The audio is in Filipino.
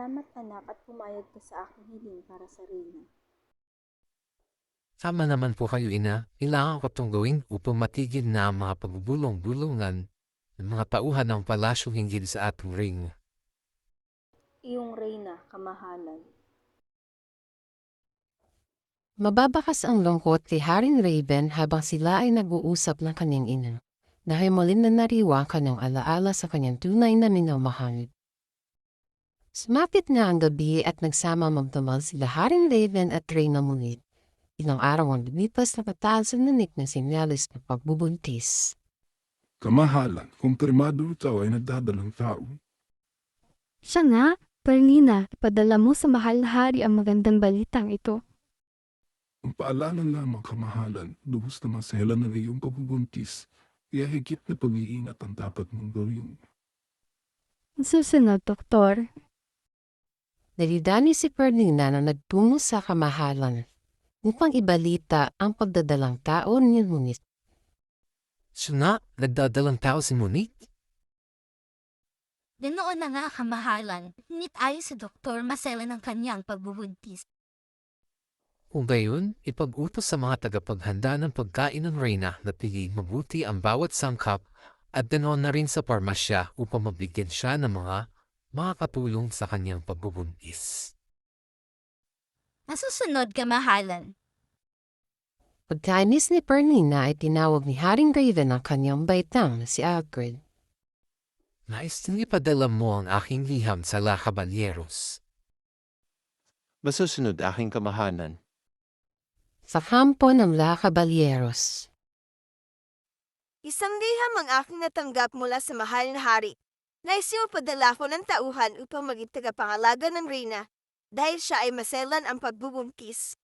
Salamat anak at pumayag ka sa aking hiling para sa reyna. Tama naman po kayo, ina. Kailangan ko itong gawin upang matigil na ang mga pagbubulong-bulungan ng mga tauhan ng palasyo hinggil sa ating ring. Iyong reyna, kamahalan. Mababakas ang lungkot kay Haring Raven habang sila ay nag-uusap ng kanyang ina. Dahil muli na nariwa ang kanyang alaala sa kanyang tunay na minamahal. Sumapit na ang gabi at nagsama magdamal sila Haring Raven at Reyna muli. Ilang araw ang lumipas na pataas ang nanik na sinyalis ng pagbubuntis. Kamahalan, kumpirmado ikaw ay nagdadalang tao. Siya nga, Perlina, ipadala mo sa mahal na hari ang magandang balitang ito. Ang paalala lamang kamahalan, lubos na maselan ng iyong pagbubuntis, kaya higit na pag-iingat ang dapat mong gawin. Ang susunod, Doktor. Nalidani si Perlina na nagtungo sa kamahalan upang ibalita ang pagdadalang tao ni Munit. So nga, nagdadalang tao si Monique? Dinoon na nga kamahalan, ngunit ayon sa doktor masela ng kanyang pagbubuntis. Kung gayon, ipag-utos sa mga tagapaghanda ng pagkain ng reyna na piliin mabuti ang bawat sangkap at dinoon na rin sa parmasya upang mabigyan siya ng mga makakatulong sa kanyang pagbubuntis. Nasusunod kamahalan. Pagkainis ni Perlina ay tinawag ni Haring Raven ang kanyang baitang na si Alfred. Nais din ipadala mo ang aking liham sa La Caballeros. Masusunod aking kamahalan. Sa kampo ng La Caballeros. Isang liham ang aking natanggap mula sa mahal na hari. Nais niyo padala ko ng tauhan upang maging tagapangalaga ng reyna dahil siya ay maselan ang pagbubuntis.